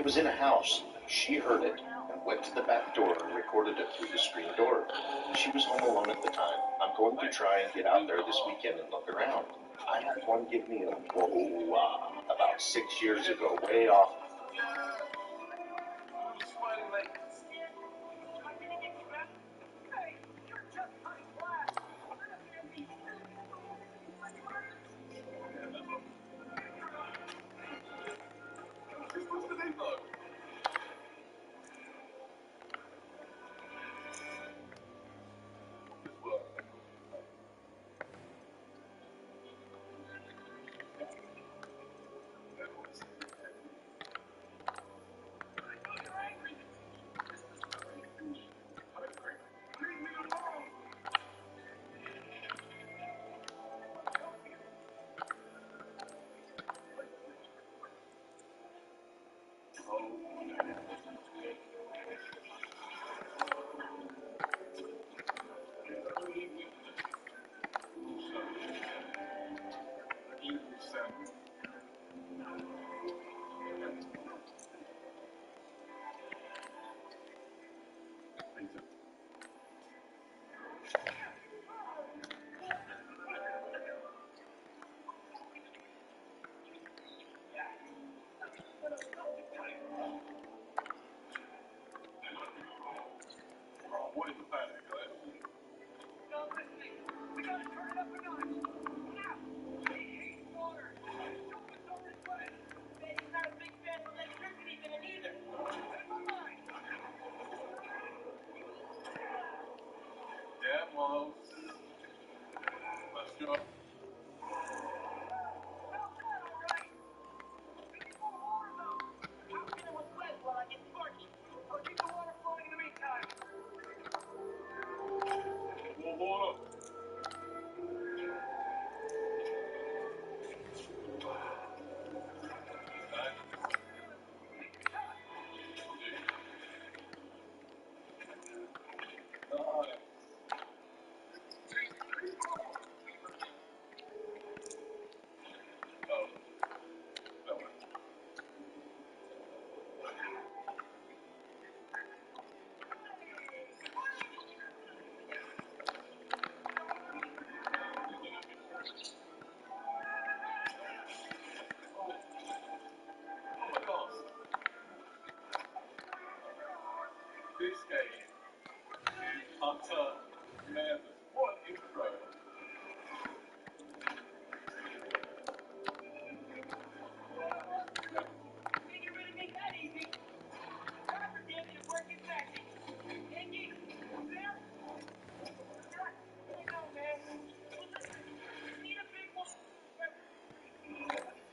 was in a house. She heard it and went to the back door and recorded it through the screen door. She was home alone at the time. I'm going to try and get out there this weekend and look around. I had one give me a about 6 years ago, way off.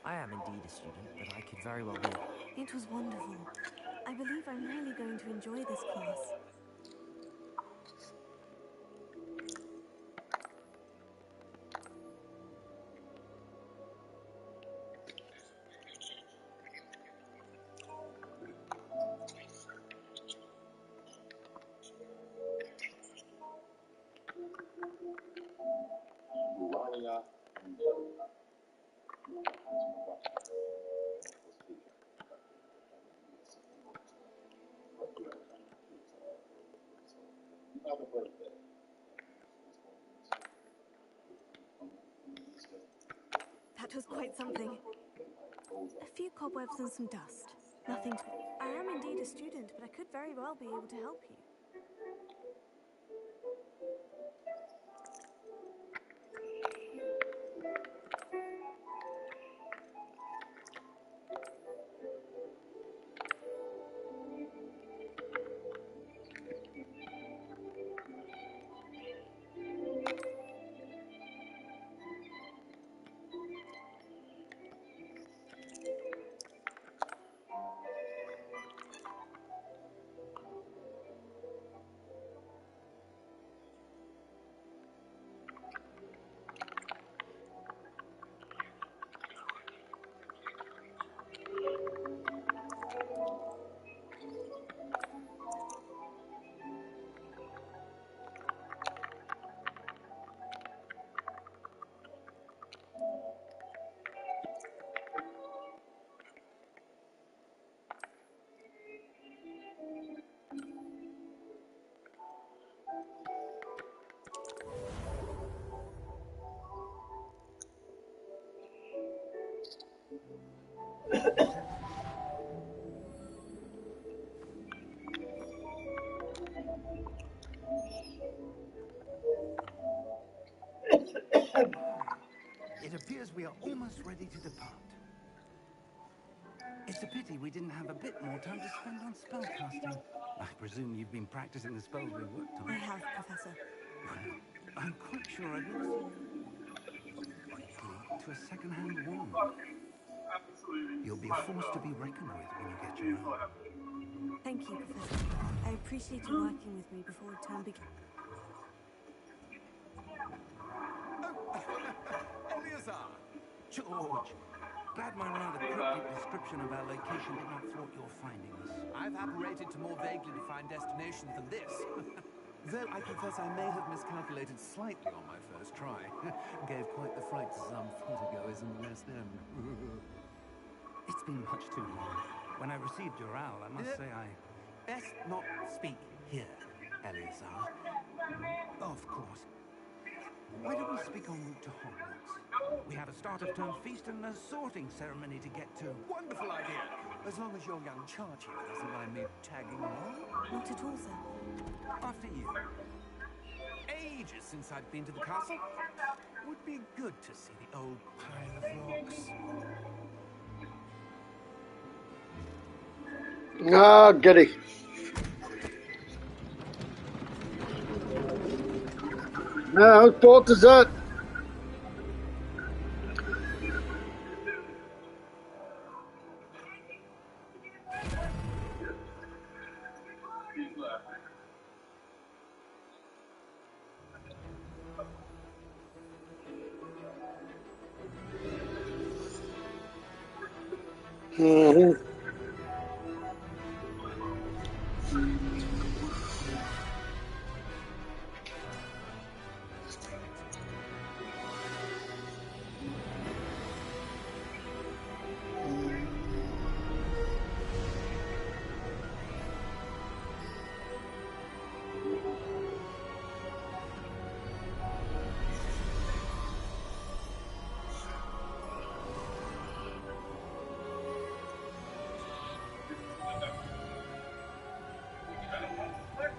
I am indeed a student, but I could very well be. It was wonderful. I believe I'm really going to enjoy this class. That was quite something. A few cobwebs and some dust. Nothing to... I am indeed a student, but I could very well be able to help you. we are almost ready to depart. It's a pity we didn't have a bit more time to spend on spellcasting. I presume you've been practicing the spells we worked on. I have, Professor. Well, I'm quite sure I've never seen you likely to a second-hand wand. You'll be a force to be reckoned with when you get your own. Thank you, Professor. I appreciate you working with me before the term begins. Eleazar! George! Glad my rather cryptic description of our location did not thwart your finding us. I've apparated to more vaguely defined destinations than this. Though I confess I may have miscalculated slightly on my first try. Gave quite the fright to some theatergoers in the West End. It's been much too long. When I received your owl, I must say I... Best not speak here, Eleazar. Of course. Why don't we speak en route to Hogwarts? We have a start-of-term feast and a sorting ceremony to get to. Wonderful idea! As long as your young charge here doesn't mind me tagging along. Not at all, sir. After you. Ages since I've been to the castle. Would be good to see the old pile of rocks. Ah, goody. Now, whose fault is that? Mm-hmm.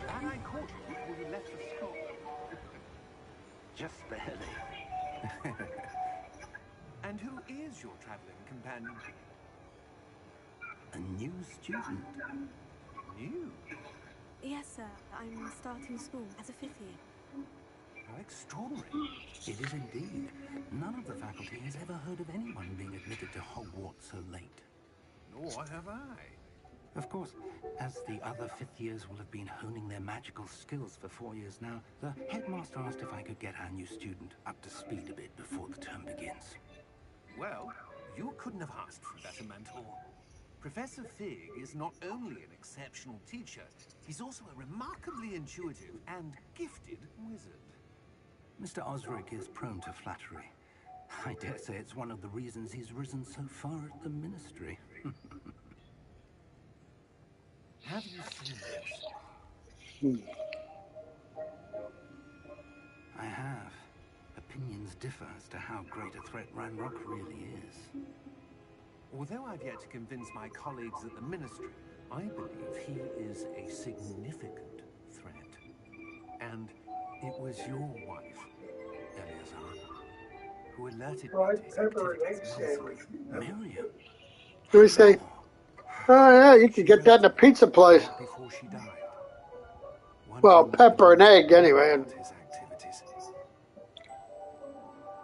And I caught you before you left for school. Just barely. And who is your traveling companion? A new student. New? Yes, sir. I'm starting school as a fifth year. How extraordinary. It is indeed. None of the faculty has ever heard of anyone being admitted to Hogwarts so late. Nor have I. Of course, as the other fifth years will have been honing their magical skills for 4 years now, the headmaster asked if I could get our new student up to speed a bit before the term begins. Well, you couldn't have asked for a better mentor. Professor Fig is not only an exceptional teacher, he's also a remarkably intuitive and gifted wizard. Mr. Osric is prone to flattery. I dare say it's one of the reasons he's risen so far at the ministry. Have you seen this? I have. Opinions differ as to how great a threat Ranrock really is. Although I've yet to convince my colleagues at the ministry, I believe he is a significant threat. And it was your wife, Eleazar, who alerted me to his activities elsewhere. Miriam? Do we say? Oh yeah, you could get that in a pizza place. Before she died. Well, pepper and egg anyway. And His activities.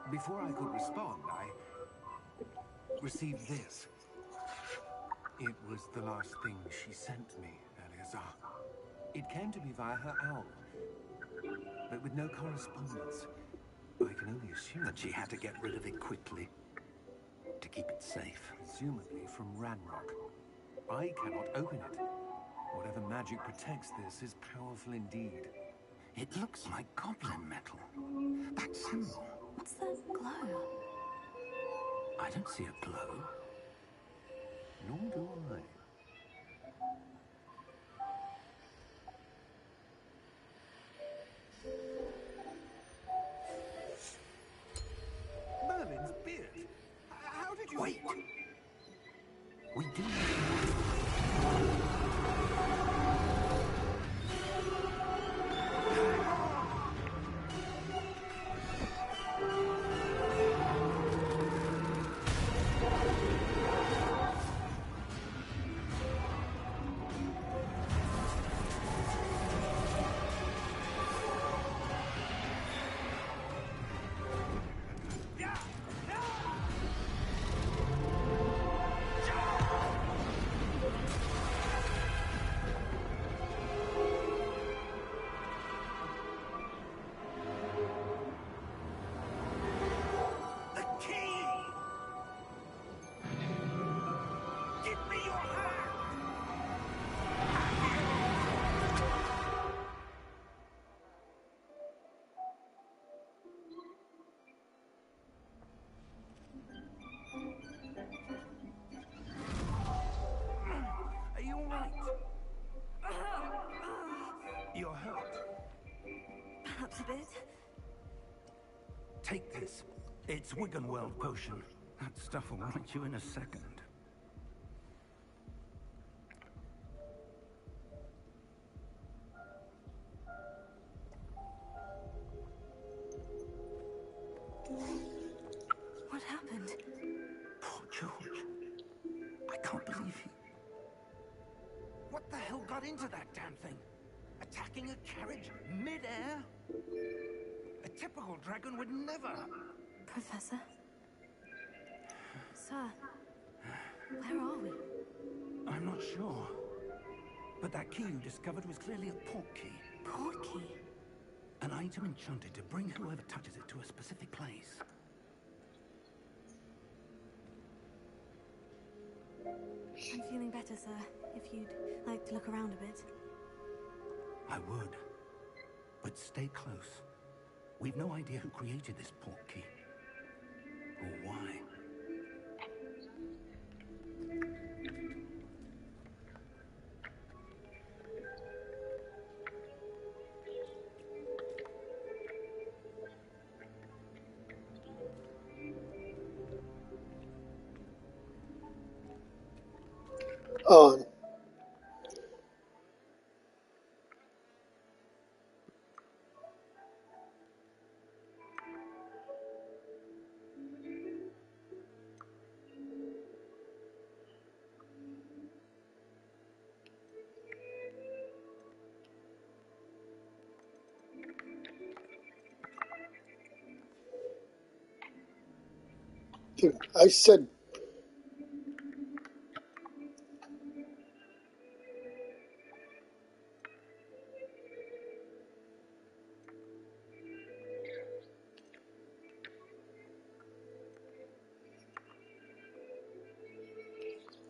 Before I could respond, I received this. It was the last thing she sent me, Eleazar. It came to me via her owl, but with no correspondence. I can only assume That she had to get rid of it quickly to keep it safe. presumably from Ranrock. I cannot open it. Whatever magic protects this is powerful indeed. It looks like goblin metal. That symbol. What's that glow? I don't see a glow. Nor do I. Merlin's beard. How did you... Wait. We do. right? You're hurt. Perhaps a bit. Take this. It's Wiggenweld potion. That stuff will right you in a second. What happened? Poor George. I can't believe he... What the hell got into that damn thing? Attacking a carriage mid-air? A typical dragon would never... Professor? Sir, where are we? I'm not sure. But that key you discovered was clearly a port key. Port key? An item enchanted to bring whoever touches it to a specific place. I'm feeling better, sir. If you'd like to look around a bit. I would. But stay close. We've no idea who created this port key. Or why. On. Dude, I said...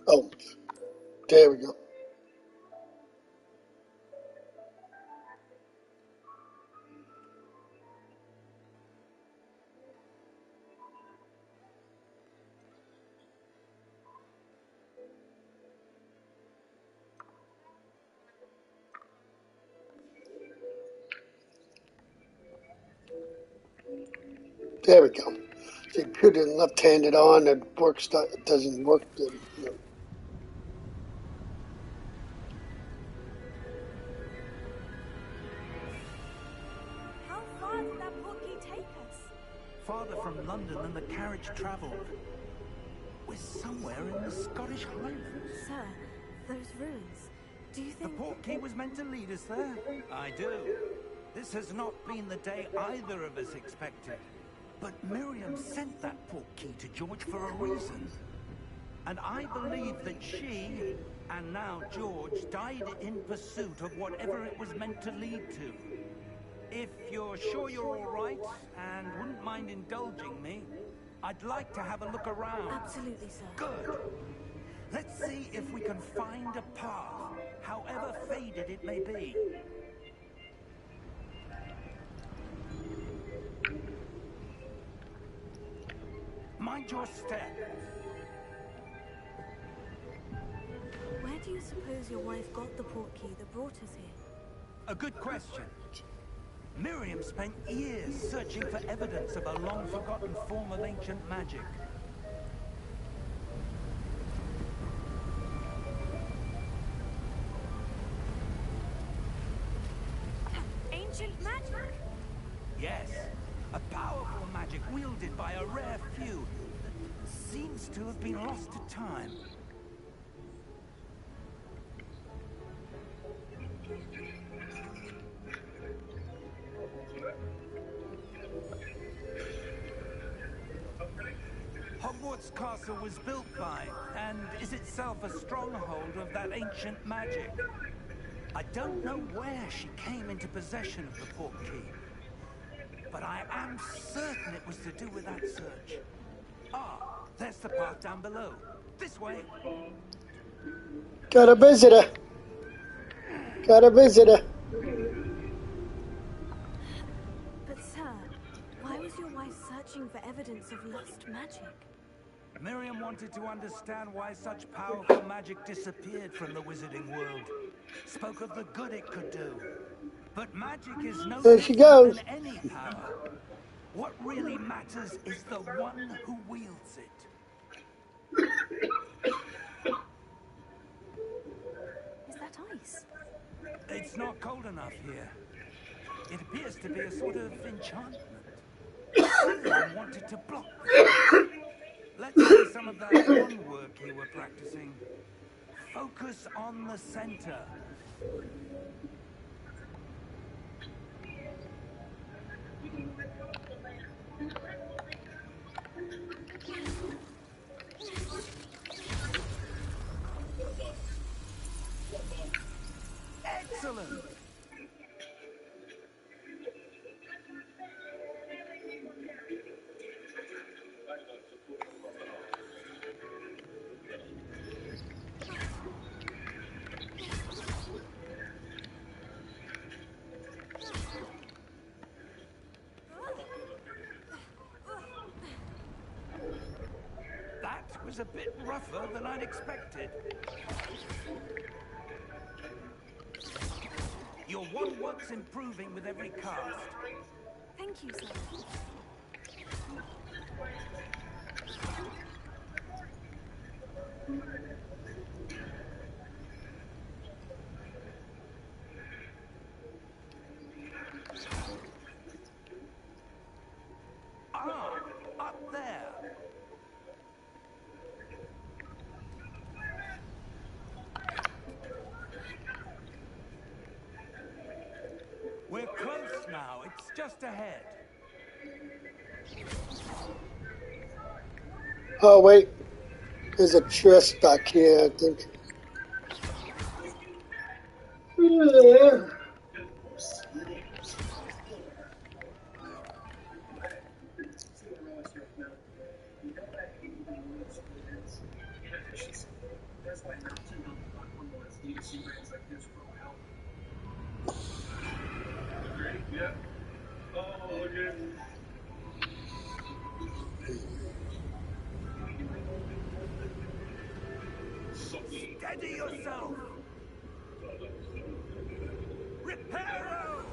Oh, there we go. There we go. So you put it left-handed on, it works. It doesn't work. How far did that port key take us? Farther from London than the carriage travelled. We're somewhere in the Scottish Highlands. Sir, those ruins. Do you The think... port key was meant to lead us there. I do. This has not been the day either of us expected. But Miriam sent that port key to George for a reason. And I believe that she, and now George, died in pursuit of whatever it was meant to lead to. If you're sure you're all right, and wouldn't mind indulging me, I'd like to have a look around. Absolutely, sir. Good. Let's see if we can find a path, however faded it may be. Mind your step. Where do you suppose your wife got the port key that brought us here? A good question. Miriam spent years searching for evidence of a long-forgotten form of ancient magic. Ancient magic? Yes, a powerful magic wielded by a rare few that seems to have been lost to time. Hogwarts Castle was built by, and is itself a stronghold of that ancient magic. I don't know where she came into possession of the port key, but I am certain it was to do with that search. Ah, there's the path down below. This way. Got a visitor. Got a visitor. But sir, why was your wife searching for evidence of lost magic? Miriam wanted to understand why such powerful magic disappeared from the wizarding world. Spoke of the good it could do. But magic is no There she different than goes. any power. What really matters is the one who wields it. Is that ice? It's not cold enough here. It appears to be a sort of enchantment. Someone wanted to block the flames. Let's see some of that wand work you were practicing. Focus on the center. Excellent! That was a bit rougher than I'd expected. Your wand work's improving with every cast. Thank you, sir. Ah, up there. We're close now. It's just ahead. Oh, wait. There's a chest back here, I think. Yeah. Steady yourself. Reparo!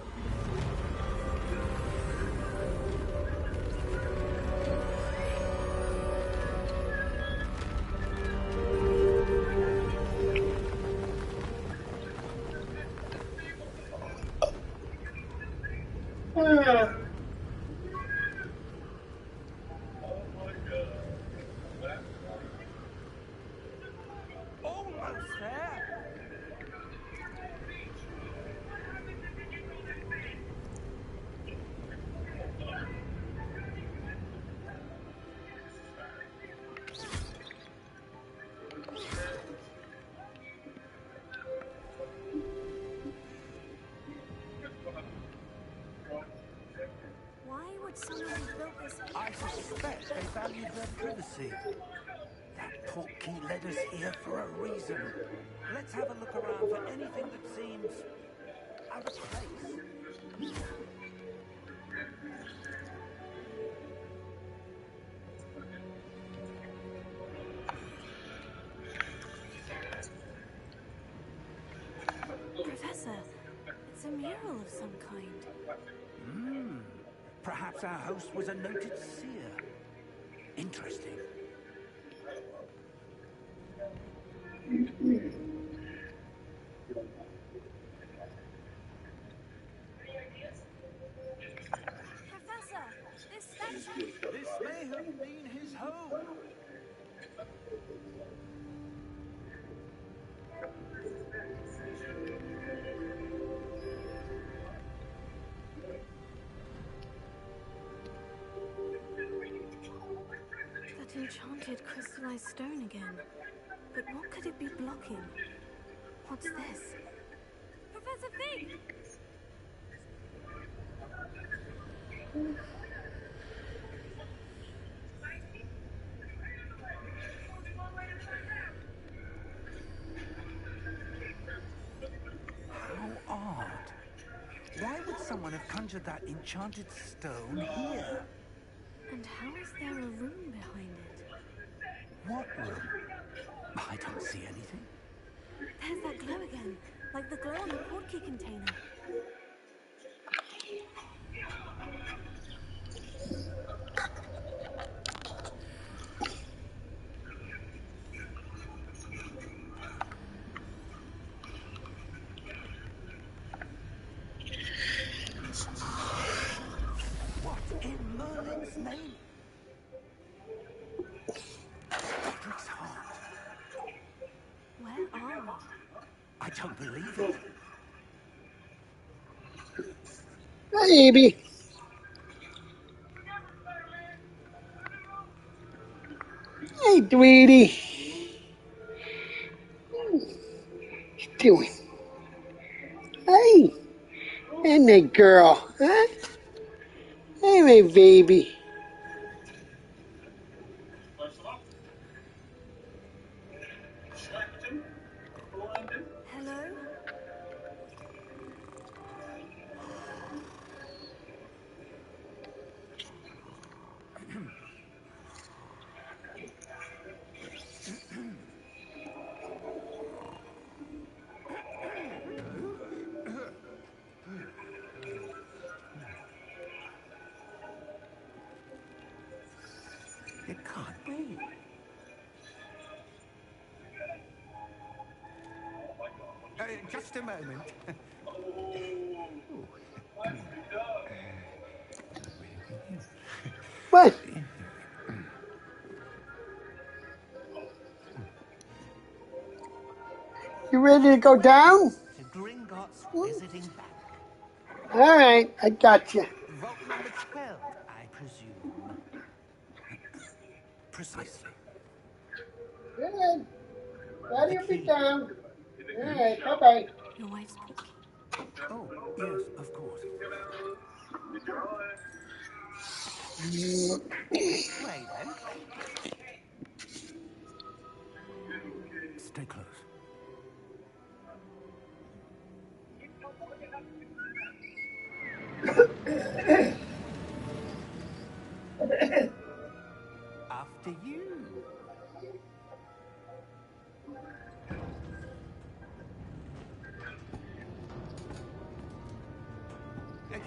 Almost there. Why would someone have built this here? I suspect they valued their privacy. That portkey led us here for a reason. Let's have a look around for anything that seems out of place. Professor, it's a mural of some kind. Perhaps our host was a noted seer. Interesting. Professor, this statue... This may have been his home. That enchanted crystallized stone again. But what could it be blocking? What's this? Professor Fig! How odd. Why would someone have conjured that enchanted stone here? And how is there a room behind it? What room? I don't see anything. There's that glow again, like the glow on the portkey container. What in Merlin's name? Godric's heart. Where are we? I don't believe it. Hey, Abby. Hey, Dweety. What you doing? Hey. Hey, my girl. Huh? Hey, my baby. Hello? It can't be. Just a moment. Ooh. What? You ready to go down? To Gringotts visiting bank. All right, I got you. Vault number 12, I presume. Precisely. Good. Glad The you'll be key. down. All right, bye-bye. Your wife's portkey. Oh, yes, of course. This way, then. Stay close. After you.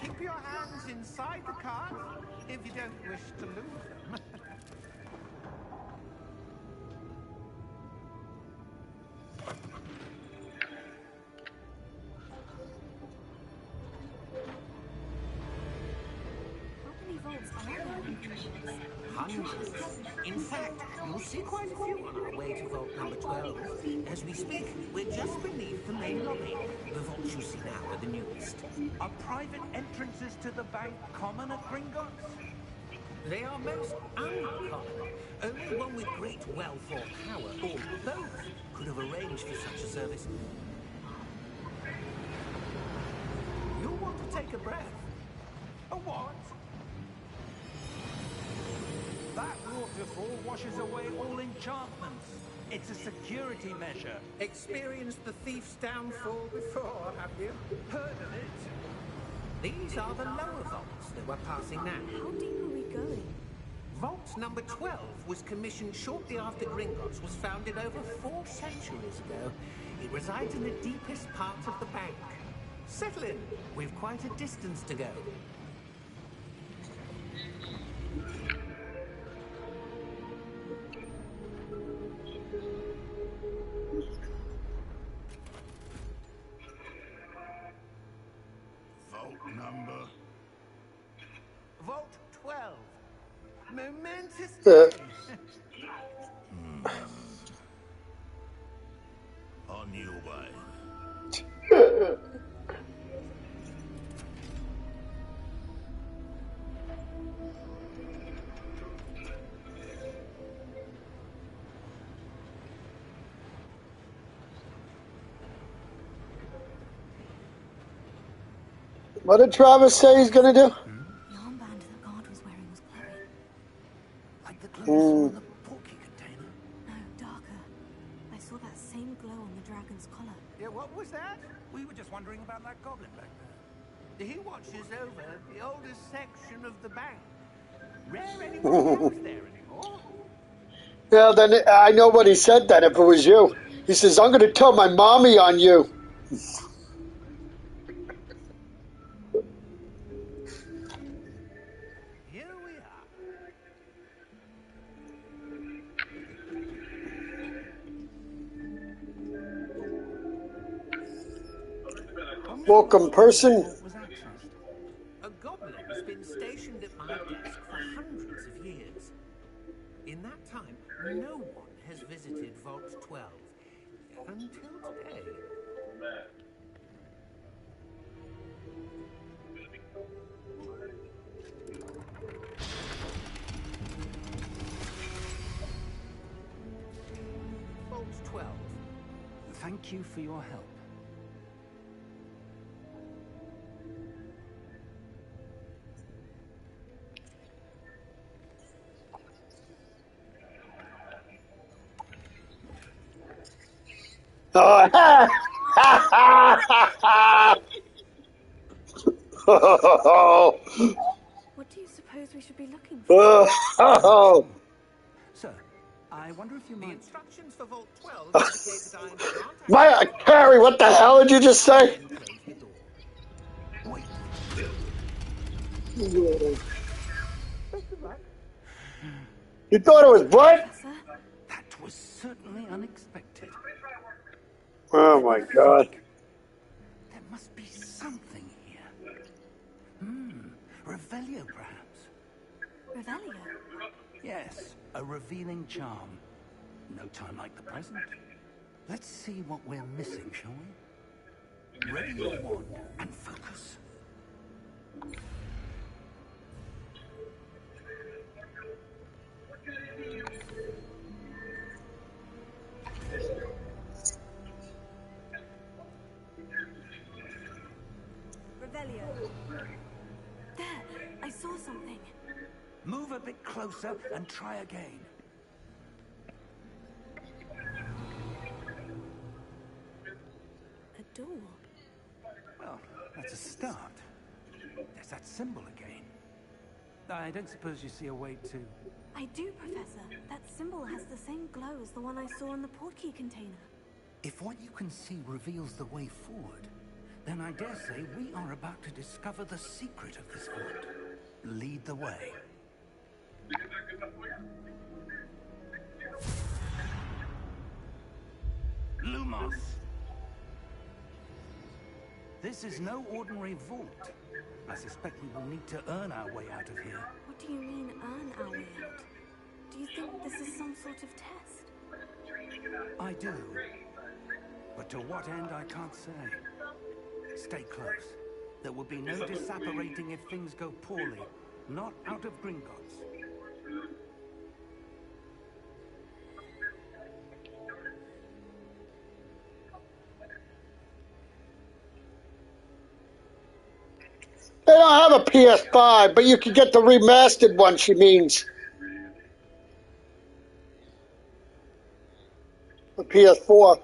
Keep your hands inside the cart if you don't wish to lose them. How many vaults are there in Gringotts? Hundreds. In fact, you'll see quite a few on our way to vault number 12. As we speak, we're just beneath the main lobby. The vaults you see now are the newest. Are private entrances to the bank common at Gringotts? They are most uncommon. Only one with great wealth or power, or both, could have arranged for such a service. You'll want to take a breath. A what? That waterfall washes away all enchantments. It's a security measure. Experienced the thief's downfall before, have you? Heard of it? These are the lower vaults that we're passing now. How deep are we going? Vault number 12 was commissioned shortly after Gringotts was founded over 4 centuries ago. It resides in the deepest part of the bank. Settle in. We've quite a distance to go. Vault number. Vault 12. Momentous Uh, day. On your way. What did Travis say he's gonna do? The armband that guard was wearing was glowing. Like the glow we saw in the portkey container. No, darker. I saw that same glow on the dragon's collar. Yeah, what was that? We were just wondering about that goblin back there. He watches over the oldest section of the bank. Rare anyone goes there anymore. Yeah, then I know what he said then if it was you. He says, I'm going to tell my mommy on you. Here we are. When was the Welcome, last time this person. vault was accessed? A goblin's been stationed at my desk for hundreds of years. In that time, no one has visited Vault 12. Until today. Vault 12. Thank you for your help. Oh, What do you suppose we should be looking for? oh. Sir, I wonder if you The might... instructions for Vault 12 indicate that I can't My, access Carrie, what the hell did you just and say? then close the door. Wait. You thought it was what? Professor? That was certainly unexpected. Oh Let me my God. think. There must be something here. Revelio, perhaps. Revelio? Yes, a revealing charm. No time like the present. Let's see what we're missing, shall we? Ready your wand and focus. Revelio. There! I saw something. Move a bit closer and try again. A door. Well, that's a start. There's that symbol again. I don't suppose you see a way to... I do, Professor. That symbol has the same glow as the one I saw in the portkey container. If what you can see reveals the way forward, then I dare say we are about to discover the secret of this vault. Lead the way. Lumos! This is no ordinary vault. I suspect we will need to earn our way out of here. What do you mean, earn our way out? Do you think this is some sort of test? I do. But to what end, I can't say. Stay close. There will be no disapparating if things go poorly. Not out of Gringotts. They don't have a PS5, but you can get the remastered one, she means. The PS4.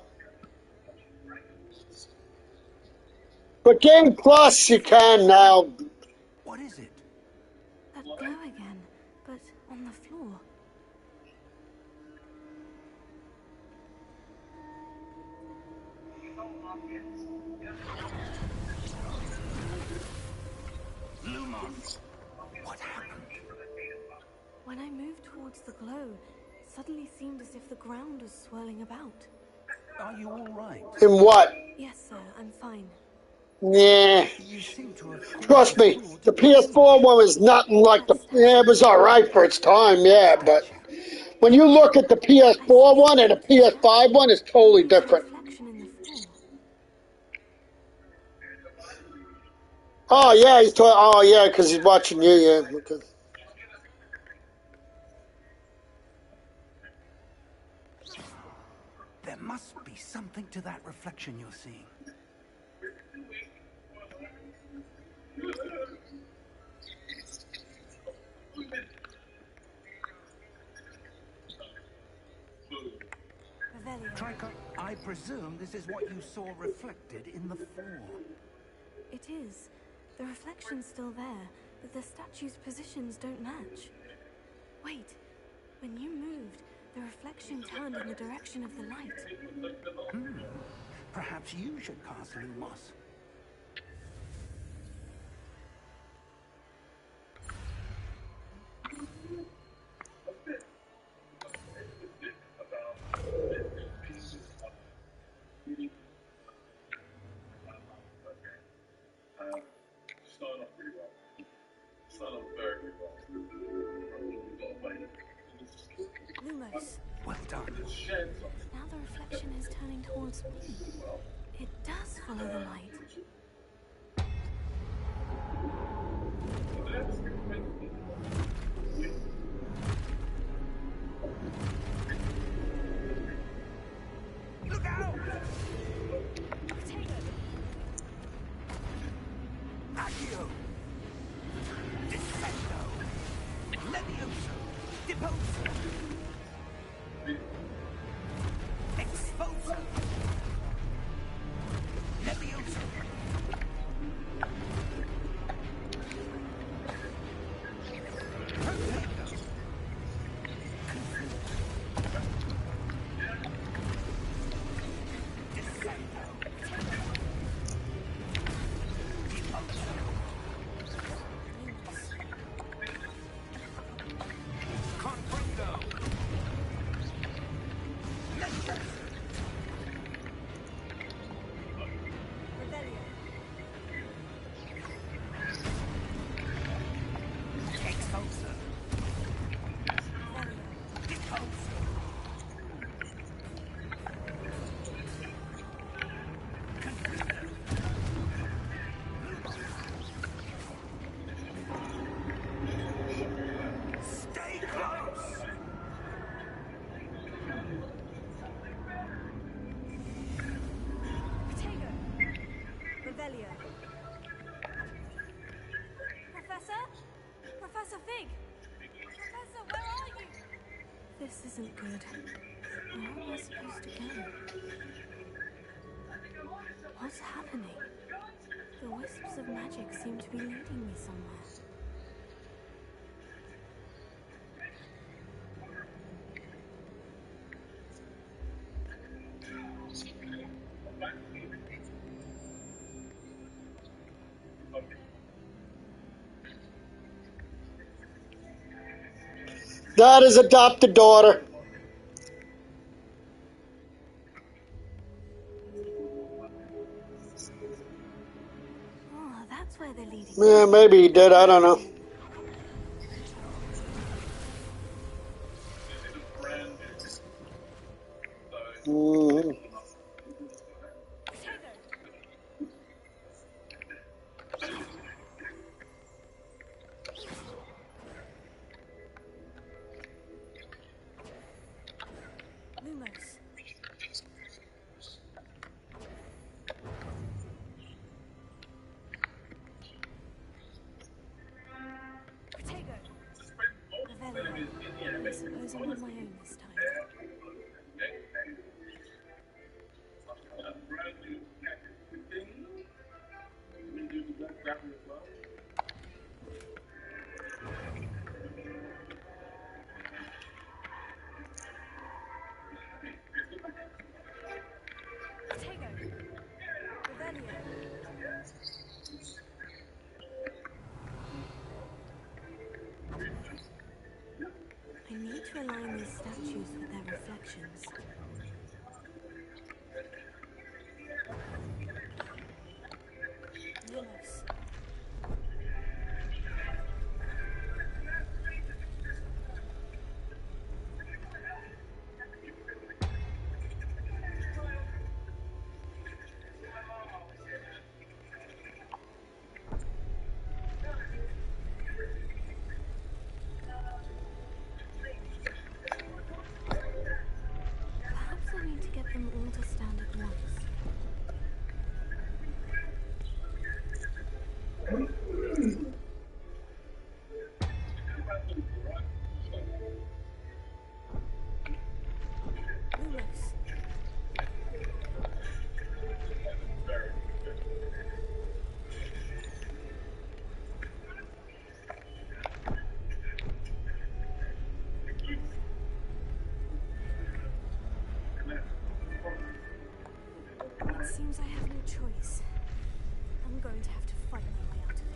But Game Plus you can now. What is it? That glow again, but on the floor. Lumos! What happened? When I moved towards the glow, it suddenly seemed as if the ground was swirling about. Are you all right? In what? Yes, sir, I'm fine. Yeah. You seem to have caused Trust the me, floor to the change. PS4 one was nothing like That the. statue. Yeah, it was alright for its time, yeah, but Statue. when you look at the I PS4 see one and the something to the PS5 statue. one, it's totally There's a different. reflection in the floor. Oh yeah, oh yeah, because he's watching you. Yeah. Okay. There must be something to that reflection you're seeing. Revelio. Tricot, I presume this is what you saw reflected in the floor. It is. The reflection's still there, but the statue's positions don't match. Wait, when you moved, The reflection turned in the direction of the light. Perhaps you should cast Lumos. Lumos. Well done. Now the reflection is turning towards me. It does follow the light. Look out! Potato! Accio! Descendo! Levioso! Deposo! Exposo! Levioso! Protego! Descendo! Deposo! Confringo! Levioso! Revelio. Exposo! Revelio. Deposo! Confringo! Stay close! Potato! Revelio. Professor? Professor Fig! Professor, where are you? This isn't good. Where am I supposed to go? What's happening? The wisps of magic seem to be leading me somewhere. Got his adopted daughter. Oh, that's where they're leading me. Yeah, maybe he did. I don't know. Mhm. Potato! Lumos. Potato! Revelio. I suppose I'm on my own this time. Potato! Revelio. I need to align these statues with their reflections. Lumos. choice. I'm going to have to fight my way out of here.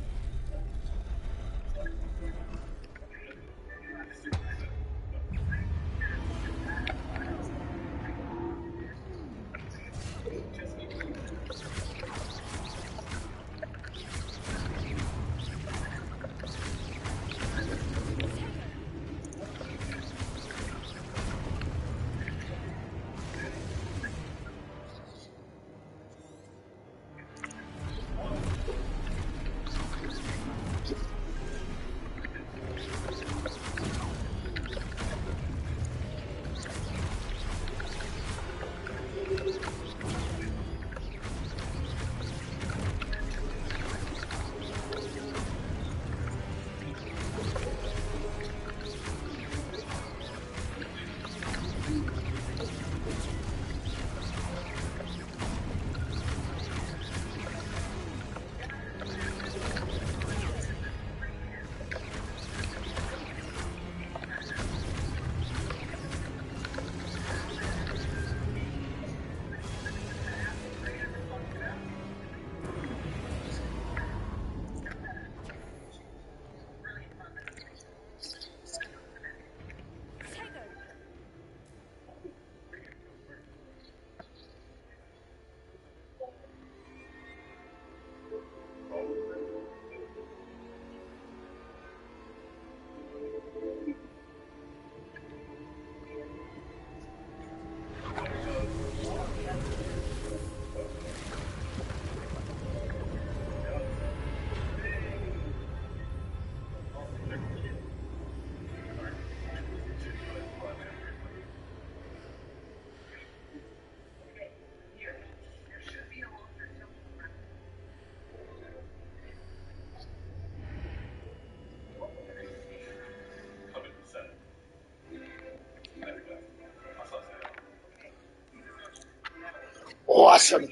Awesome.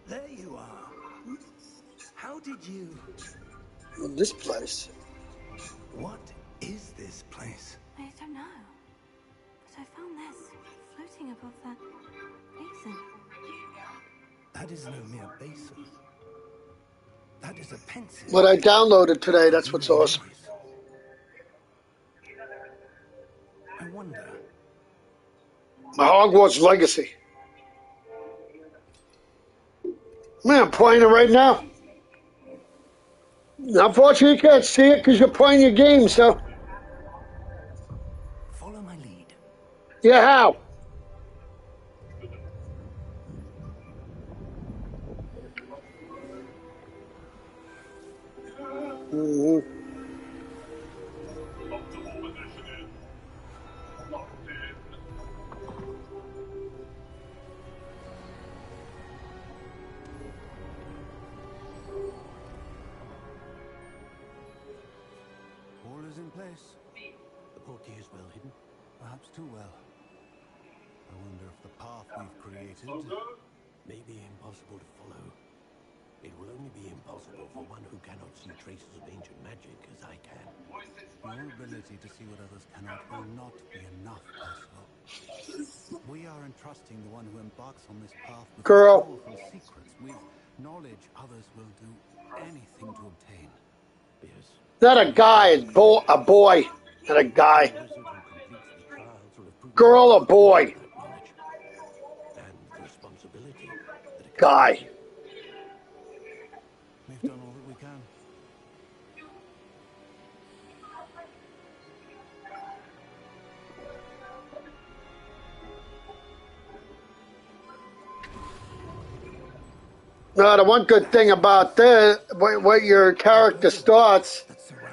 There you are. How did you... This place. What is this place? I don't know. But I found this floating above that basin. That is no mere basin. That is a pensive. What I downloaded today, that's what's awesome. I wonder. My Hogwarts Legacy. Man, I'm playing it right now. Unfortunately, you can't see it because you're playing your game, so. Follow my lead. Yeah, how? Mm-hmm. All is in place. The portkey is well hidden. Perhaps too well. I wonder if the path we've created May be impossible to follow. It will only be impossible for one who cannot see traces of ancient magic as I can. Your ability to see what others cannot will not be enough, Percival. We are entrusting the one who embarks on this path with Girl. powerful secrets, with knowledge others will do anything to obtain. Yes. Not a guy, a boy, not a guy. The wizard who completes the trials will have proven Girl or boy? that knowledge and the responsibility that accompanies Guy. it. We've done all that we can. Now, the one good thing about this, what your character starts,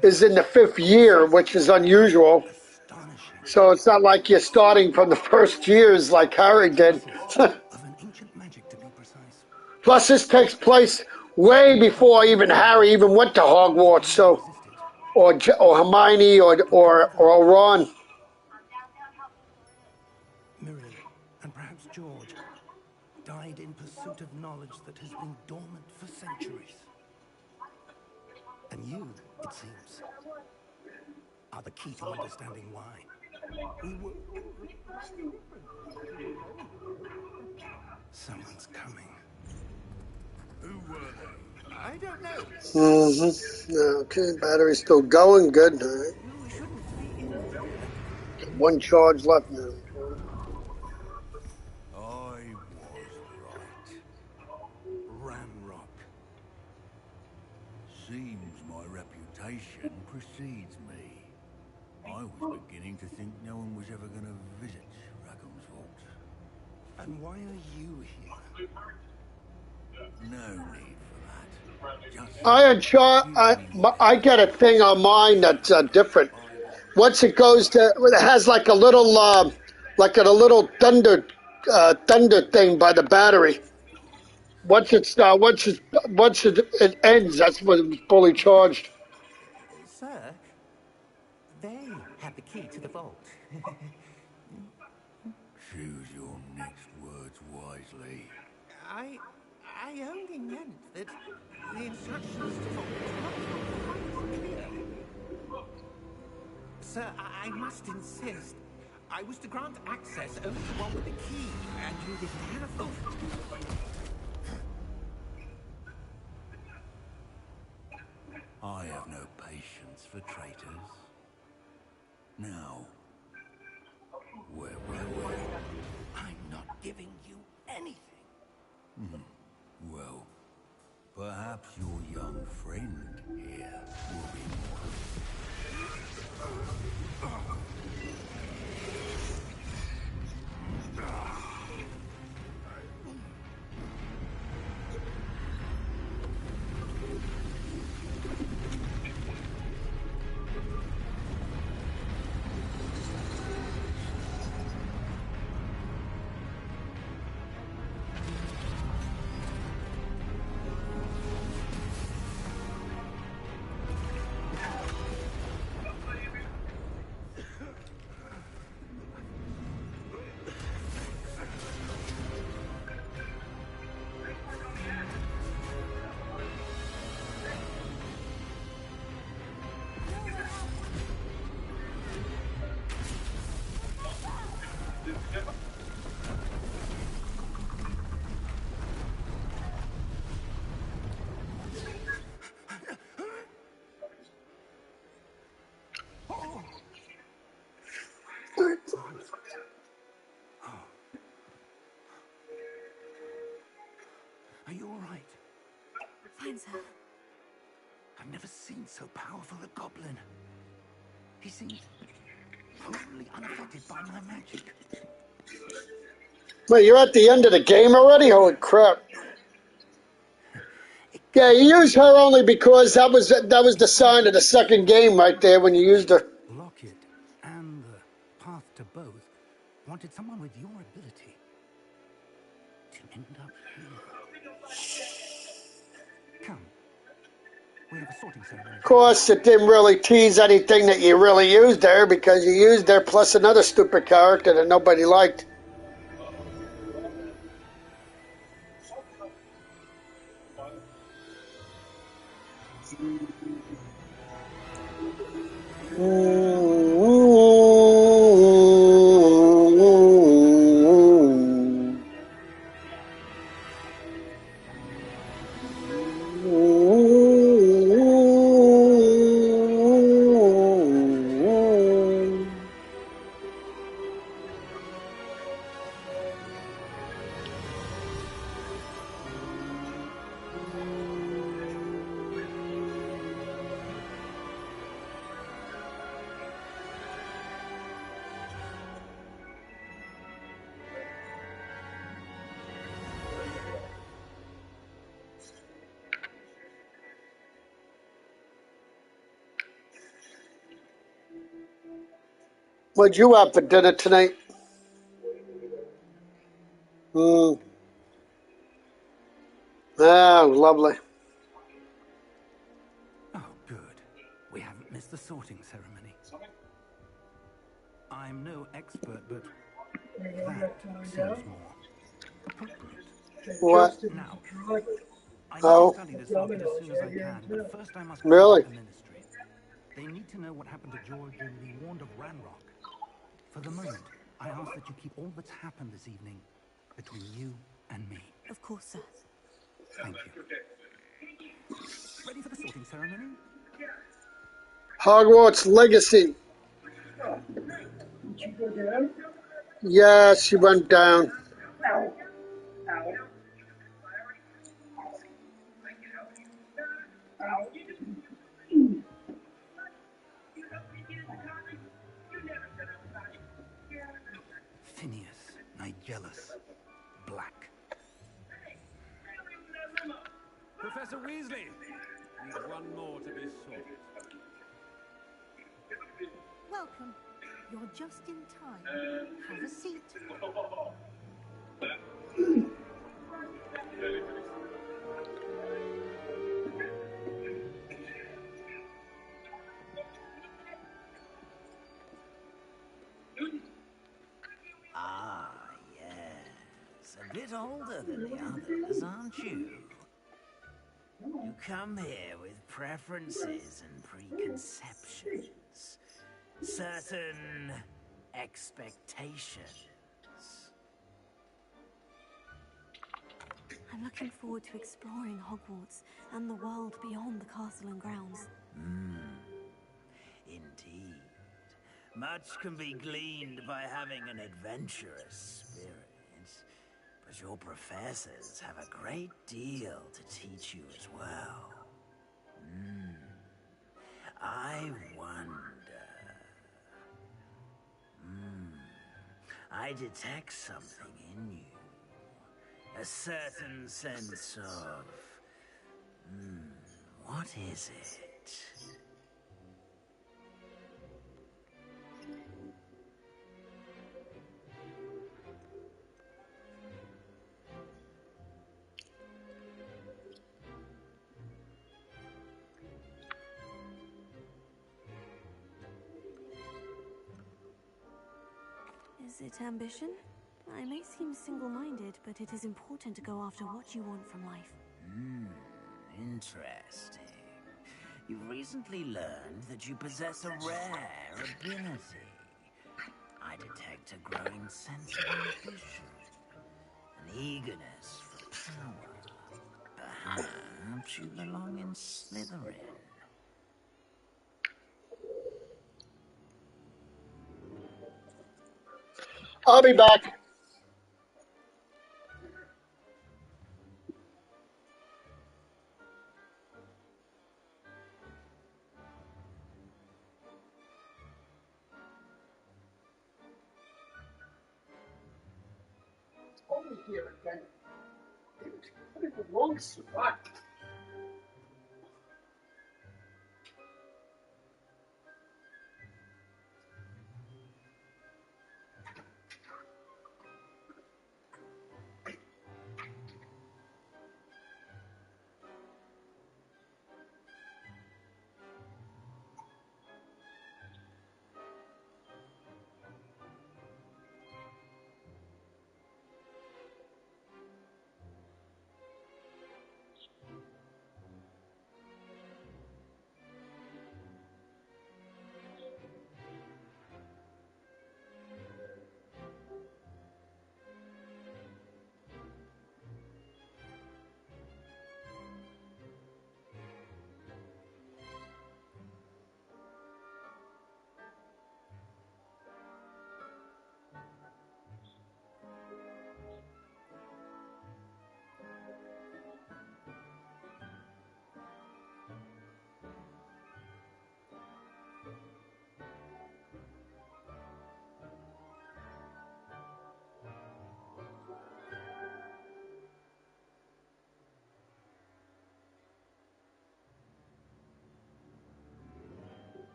is in the 5th year, which is unusual. Astonishing. So it's not like you're starting from the first years like Harry did. Of an ancient magic, to be precise. Plus, this takes place way before even Harry even went to Hogwarts. So, or Hermione or Ron. Miriam, and perhaps George, died in pursuit of knowledge that has been dormant for centuries. it seems, are the key to understanding why. Someone's coming. Who were they? I don't know. Okay, battery's still going. Good. All right. You shouldn't be in here. One charge left now. I was right. Ranrock. Seems my reputation precedes me. I was beginning to think no one was ever going to visit Rackham's Vault. And why are you here? No need for that. Just I get a thing on mine that's different. Once it goes to, it has like a little thunder thing by the battery. Once it ends, that's when it's fully charged. Sir, they had the key to the vault. choose your next words wisely. I only meant that the instructions to vault are not quite clear. Sir, I must insist. I was to grant access only to one with the key, and you didn't have them. I have no patience for traitors. Now, where were we? I'm not giving you anything. Well, perhaps your young friend here will be more Are you all right? Fine, sir. I've never seen so powerful a goblin. He seemed totally unaffected by my magic. Wait, you're at the end of the game already? Holy crap! Yeah, you used her only because that was the sign of the second game right there when you used her. Lockett and the Path to Both wanted someone with your ability to end up here. Come, we have a sorting ceremony. Of course, it didn't really tease anything that you really used her because you used her plus another stupid character that nobody liked. What'd you have for dinner tonight? Ah, lovely. Oh, good. We haven't missed the sorting ceremony. I'm no expert, but that seems more appropriate. What? Now, I need to Oh, study this locket as soon as I can, but first I must really? contact the ministry. They need to know what happened to George and the Wand of Ranrock. For the moment, I ask that you keep all that's happened this evening between you and me. Of course, sir. Thank you. Ready for the sorting ceremony? Hogwarts Legacy. Did you go down? Yeah, she went down. Ow. Ow. Ow. Phineas, Nigellus, Black. Professor Weasley, you've one more to be sorted. Welcome. You're just in time. Have a seat. Ah, yes. A bit older than the others, aren't you? You come here with preferences and preconceptions. Certain expectations. I'm looking forward to exploring Hogwarts and the world beyond the castle and grounds. Indeed. Much can be gleaned by having an adventurous spirit. But your professors have a great deal to teach you as well. I wonder... I detect something in you. A certain sense of... what is it? Is it ambition? I may seem single-minded, but it is important to go after what you want from life. Interesting. You've recently learned that you possess a rare ability. I detect a growing sense of ambition, an eagerness for power. Perhaps you belong in Slytherin. I'll be back. Over here again. Put it in the wrong spot.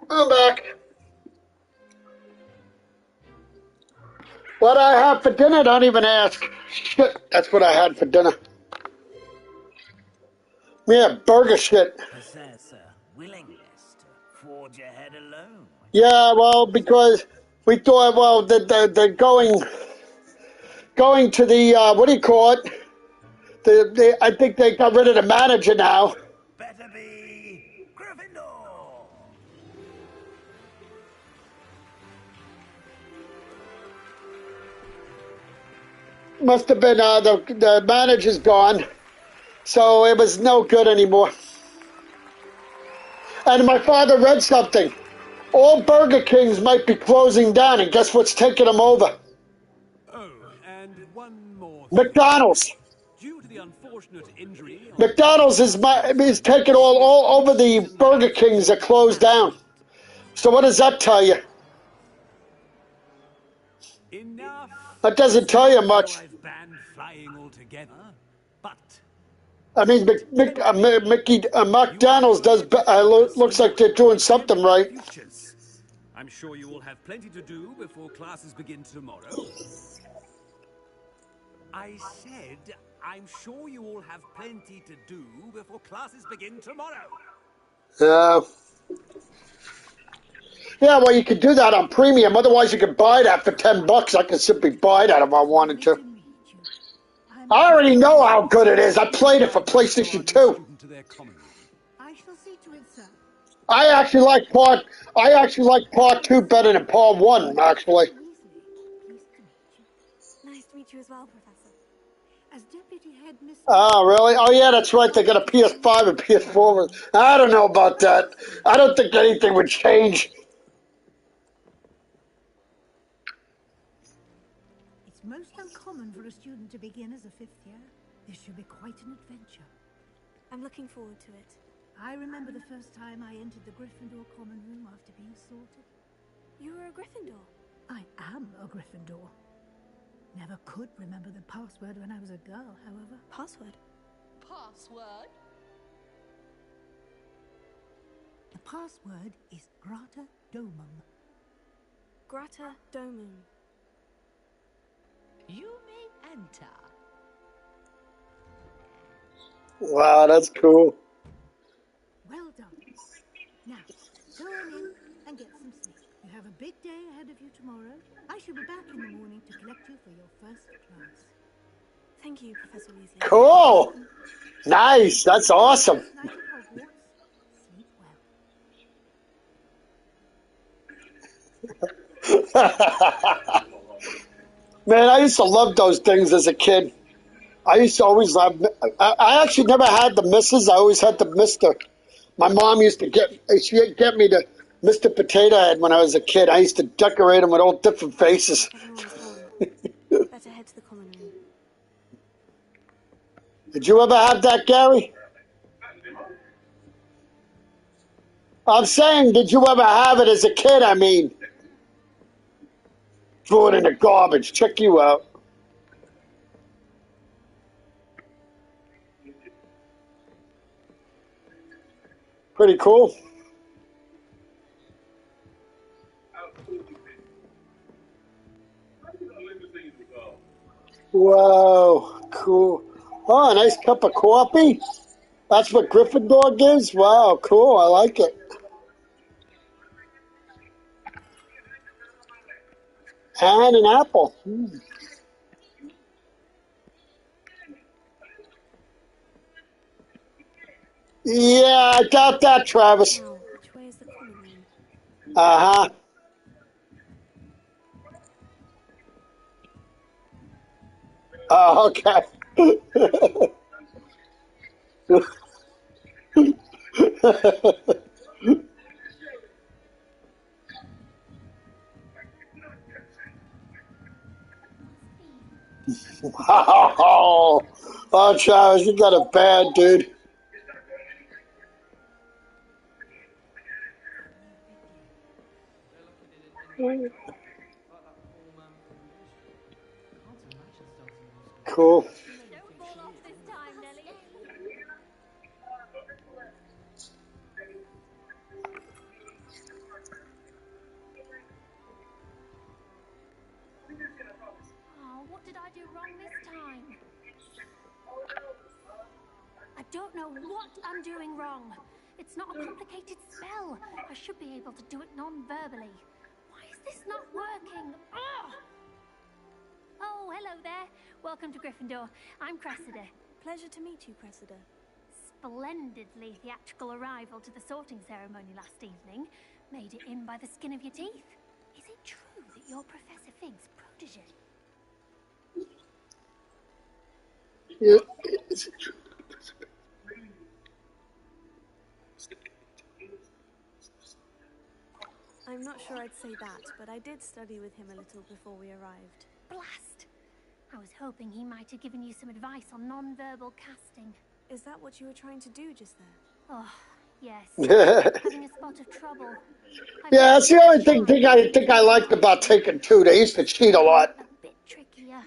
I'm back. What I have for dinner, don't even ask. Shit, that's what I had for dinner. Yeah, burger shit. Possess a willingness to forge ahead alone. Yeah, well, because we thought, well, they're going to the, what do you call it? I think they got rid of the manager now. Better be Gryffindor. Must have been the manager's gone, so it was no good anymore. And my father read something. All Burger Kings might be closing down, and guess what's taking them over? Oh, and one more thing. McDonald's. Due to the unfortunate injury on McDonald's is taking all over the Burger Kings that closed down. So what does that tell you? Enough. That doesn't tell you much. I've banned flying altogether, but I mean, McDonald's looks like they're doing something right. futures. I'm sure you will have plenty to do before classes begin tomorrow. I said, I'm sure you all have plenty to do before classes begin tomorrow. Yeah, well, you could do that on premium. Otherwise, you could buy that for $10. I could simply buy that if I wanted to. I already know how good it is. I played it for PlayStation 2. I shall see to it, sir. I actually like part 2 better than part 1, actually. Nice to meet you as well, Professor. As deputy head, Miss. Oh, really? Oh, yeah, that's right. They got a PS5 and PS4. I don't know about that. I don't think anything would change. It's most uncommon for a student to begin as a 5th year. This should be quite an adventure. I'm looking forward to it. I remember the first time I entered the Gryffindor common room after being sorted. You were a Gryffindor? I am a Gryffindor. Never could remember the password when I was a girl, however. Password? Password? The password is Grata Domum. Grata Domum. You may enter. Wow, that's cool. Well done. Now, go on in and get some sleep. You have a big day ahead of you tomorrow. I shall be back in the morning to collect you for your first class. Thank you, Professor Weasley. Cool. Nice. That's awesome. Night at Hogwarts. Sleep well. Man, I used to love those things as a kid. I used to always love. I actually never had the misses. I always had the Mister. My mom used to get me the Mr. Potato Head when I was a kid. I used to decorate them with all different faces. Everyone's gone. Better head to the common room. Did you ever have that, Gary? I'm saying, did you ever have it as a kid? I mean, threw it in the garbage. Check you out. Pretty cool. Whoa, cool. Oh, a nice cup of coffee. That's what Gryffindor gives? Wow, cool. I like it. And an apple. Yeah, I doubt that, Travis. Now, which way is the common room? Uh-huh. Oh, okay. Wow. Oh, Travis, you got it bad, dude. Cool. Don't fall off this time, Nellie. Oh, what did I do wrong this time? I don't know what I'm doing wrong. It's not a complicated spell. I should be able to do it non-verbally. Why is this not working? Ugh! Oh, hello there. Welcome to Gryffindor. I'm Cressida. Pleasure to meet you, Cressida. Splendidly theatrical arrival to the sorting ceremony last evening. Made it in by the skin of your teeth. Is it true that you're Professor Fig's protege? Yeah. I'm not sure I'd say that, but I did study with him a little before we arrived. Blast! I was hoping he might have given you some advice on non-verbal casting. Is that what you were trying to do just there? Oh, yes. Yeah, Having a spot of trouble. that's the only thing I think I liked about taking two. They used to cheat a lot. A bit trickier.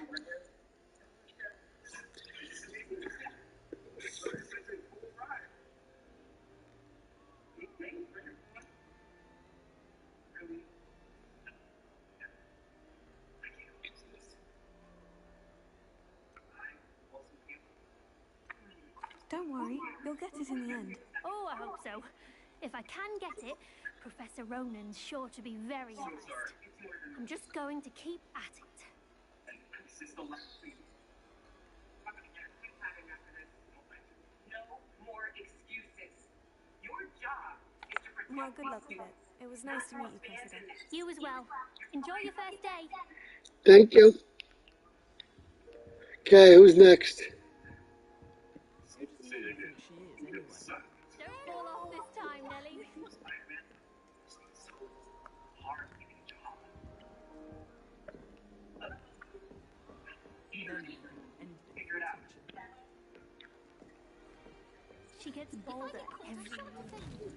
Don't worry, you'll get it in the end. Oh, I hope so. If I can get it, Professor Ronan's sure to be very impressed. I'm just going to keep at it. Well, good luck with it. It was nice to meet you, Cressida. You as well. Enjoy your first day. Thank you. Okay, who's next? Don't fall off this time, Nellie. She gets bolder every year.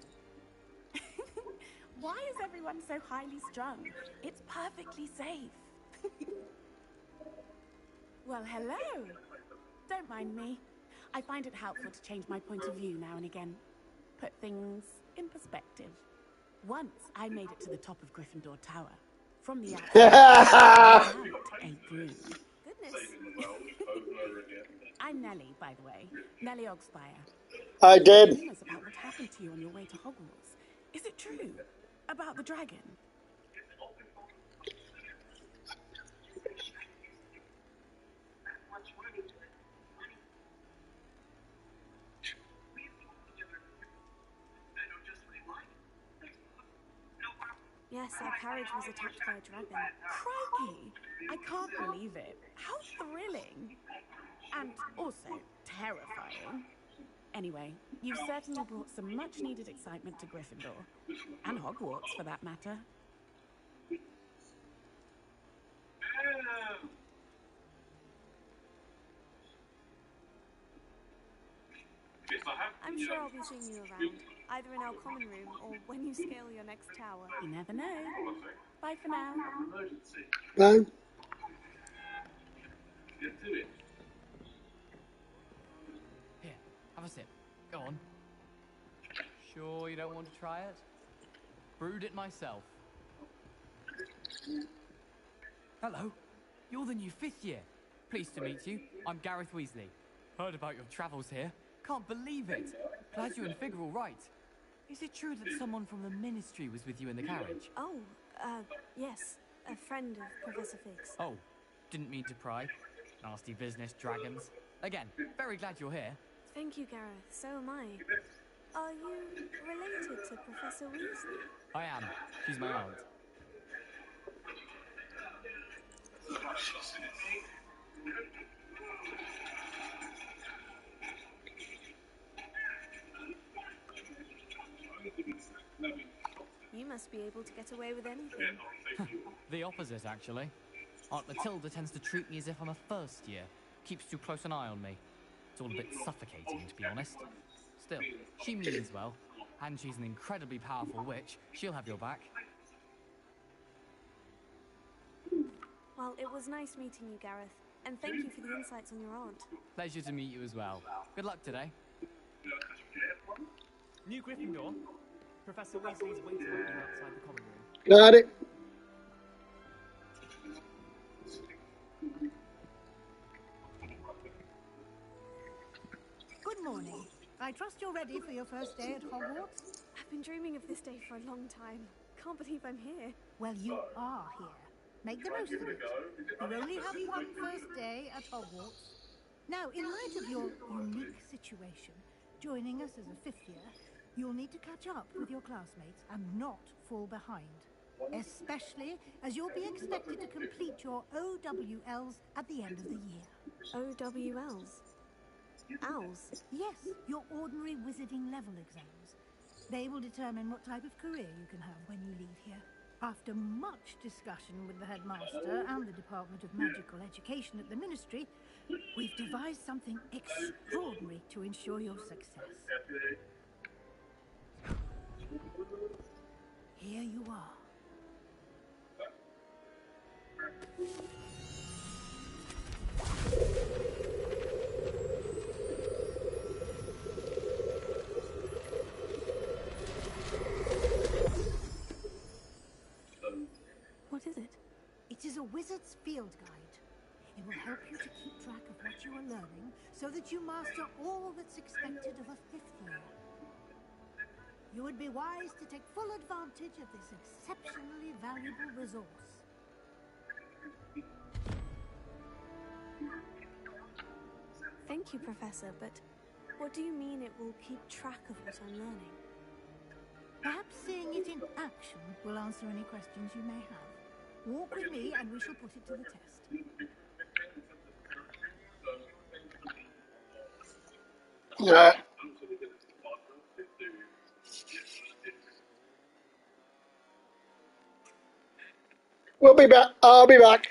Why is everyone so highly strung? It's perfectly safe. Well, hello. Don't mind me. I find it helpful to change my point of view now and again. Put things in perspective. Once I made it to the top of Gryffindor Tower. From the outside, a broom. Goodness. I'm Nellie, by the way. Nellie Ogspire. I did. Rumors about what happened to you on your way to Hogwarts. Is it true? About the dragon? Yes, our carriage was attacked by a dragon. Crikey! I can't believe it. How thrilling! And also terrifying. Anyway, you've certainly brought some much-needed excitement to Gryffindor. And Hogwarts, for that matter. I'm sure I'll be seeing you around, either in our common room or when you scale your next tower. You never know. Bye for now. Bye. Here, have a sip. Go on. Sure you don't want to try it? Brewed it myself. Hello. You're the new 5th year. Pleased to meet you. I'm Gareth Weasley. Heard about your travels here. Can't believe it. Glad you and Fig are all right. Is it true that someone from the Ministry was with you in the carriage? Oh, yes. A friend of Professor Fig's. Oh, didn't mean to pry. Nasty business, dragons. Again, very glad you're here. Thank you, Gareth. So am I. Are you related to Professor Weasley? I am. She's my aunt. You must be able to get away with anything. The opposite, actually. Aunt Matilda tends to treat me as if I'm a first year. Keeps too close an eye on me. It's all a bit suffocating, to be honest. Still, she means well. And she's an incredibly powerful witch. She'll have your back. Well, it was nice meeting you, Gareth. And thank you for the insights on your aunt. Pleasure to meet you as well. Good luck today. New Gryffindor. Professor Weasley's waiting for you outside the common room. Got it. Good morning. I trust you're ready for your first day at Hogwarts? I've been dreaming of this day for a long time. Can't believe I'm here. Well, you are here. Make the most of it. You only have one first day at Hogwarts. Now, in light of your unique situation, joining us as a fifth year, you'll need to catch up with your classmates and not fall behind. Especially as you'll be expected to complete your OWLs at the end of the year. OWLs? Owls? Yes, your ordinary wizarding level exams. They will determine what type of career you can have when you leave here. After much discussion with the headmaster and the Department of Magical Education at the Ministry, we've devised something extraordinary to ensure your success. Here you are. What is it? It is a wizard's field guide. It will help you to keep track of what you are learning so that you master all that's expected of a fifth year. You would be wise to take full advantage of this exceptionally valuable resource. Thank you, Professor, but what do you mean it will keep track of what I'm learning? Perhaps seeing it in action will answer any questions you may have. Walk with me and we shall put it to the test. Yeah. We'll be back. I'll be back.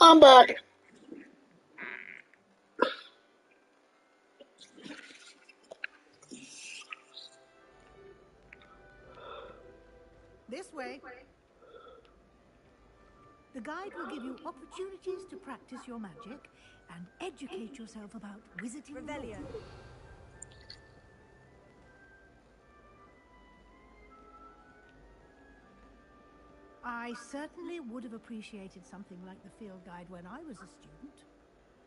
I'm back. This way. The guide will give you opportunities to practice your magic and educate yourself about wizarding. Revelio. I certainly would have appreciated something like the field guide when I was a student.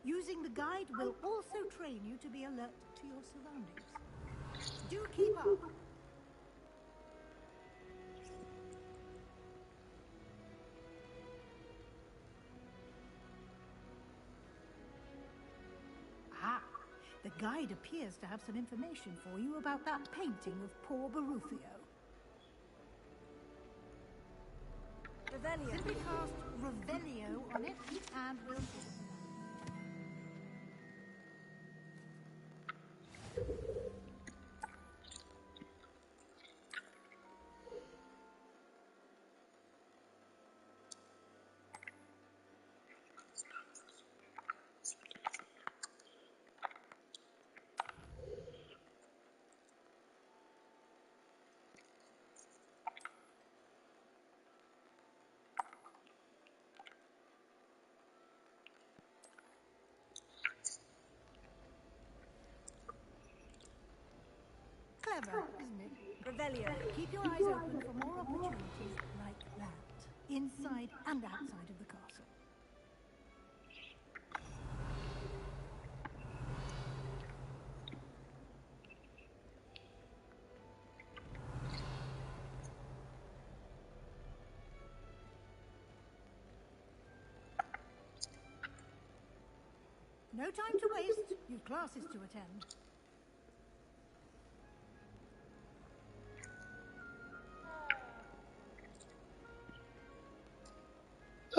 Using the guide will also train you to be alert to your surroundings. Do keep up. Ah, the guide appears to have some information for you about that painting of poor Barufio. Revelio. Simply cast Revelio on it and we'll... Clever, isn't it? Revelio. Keep your eyes open for more opportunities like that, inside and outside of the castle. No time to waste. You've classes to attend.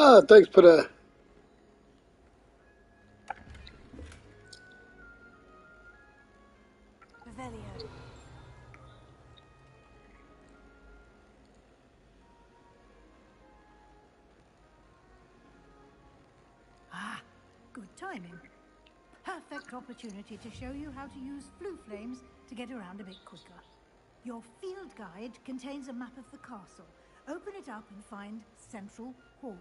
Ah, thanks for the... Revelio. Ah, good timing. Perfect opportunity to show you how to use flue flames to get around a bit quicker. Your field guide contains a map of the castle. Open it up and find Central Hall.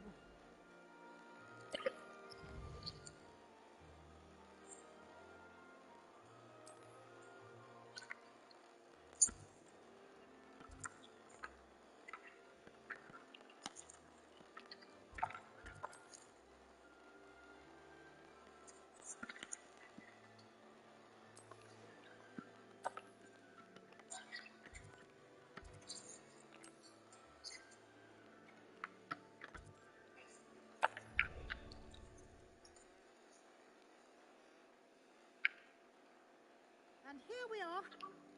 And here we are.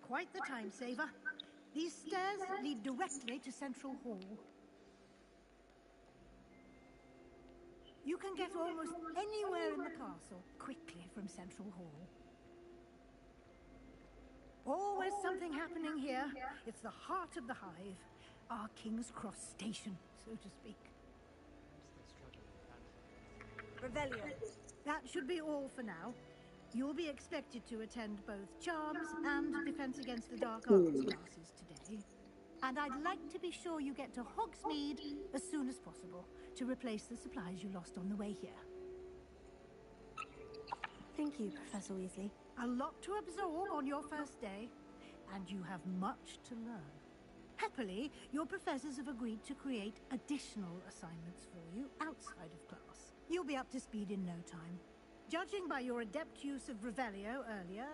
Quite the time saver. These stairs lead directly to Central Hall. You can get almost anywhere in the castle quickly from Central Hall. Always something happening here. It's the heart of the hive. Our King's Cross station, so to speak. Revelio. That should be all for now. You'll be expected to attend both Charms and Defense Against the Dark Arts classes today. And I'd like to be sure you get to Hogsmeade as soon as possible to replace the supplies you lost on the way here. Thank you, Professor Weasley. A lot to absorb on your first day, and you have much to learn. Happily, your professors have agreed to create additional assignments for you outside of class. You'll be up to speed in no time. Judging by your adept use of Revelio earlier,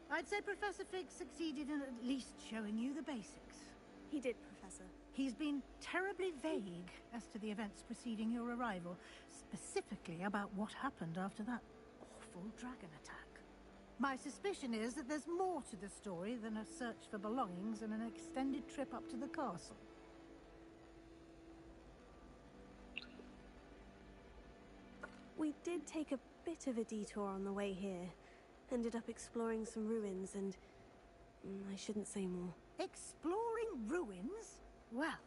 I'd say Professor Fig succeeded in at least showing you the basics. He did, Professor. He's been terribly vague as to the events preceding your arrival, specifically about what happened after that awful dragon attack. My suspicion is that there's more to the story than a search for belongings and an extended trip up to the castle. We did take a bit of a detour on the way here. Ended up exploring some ruins and... I shouldn't say more. Exploring ruins? Well,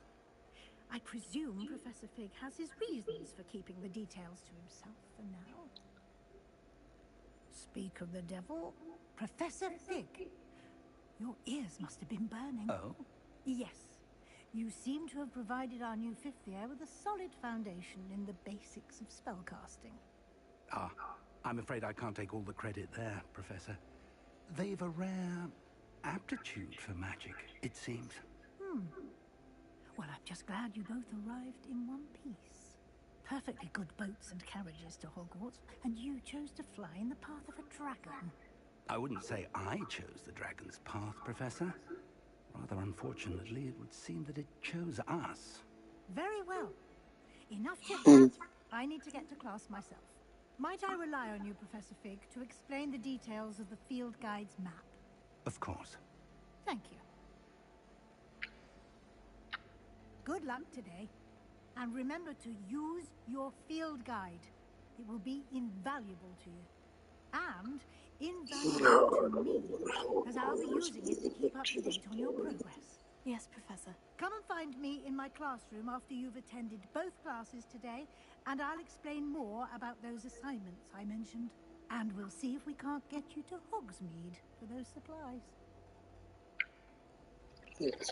I presume Professor Fig has his reasons for keeping the details to himself for now. Speak of the devil, Professor Fig. Your ears must have been burning. Oh? Yes. You seem to have provided our new fifth year with a solid foundation in the basics of spellcasting. Ah, I'm afraid I can't take all the credit there, Professor. They've a rare aptitude for magic, it seems. Well, I'm just glad you both arrived in one piece. Perfectly good boats and carriages to Hogwarts, and you chose to fly in the path of a dragon. I wouldn't say I chose the dragon's path, Professor. Rather unfortunately, it would seem that it chose us. Very well. Enough chit-chat. I need to get to class myself. Might I rely on you, Professor Fig, to explain the details of the field guide's map? Of course. Thank you. Good luck today. And remember to use your field guide. It will be invaluable to you. And invaluable to me, as I'll be using it to keep up to date on your progress. Yes, Professor. Come and find me in my classroom after you've attended both classes today, and I'll explain more about those assignments I mentioned. And we'll see if we can't get you to Hogsmeade for those supplies. Yes,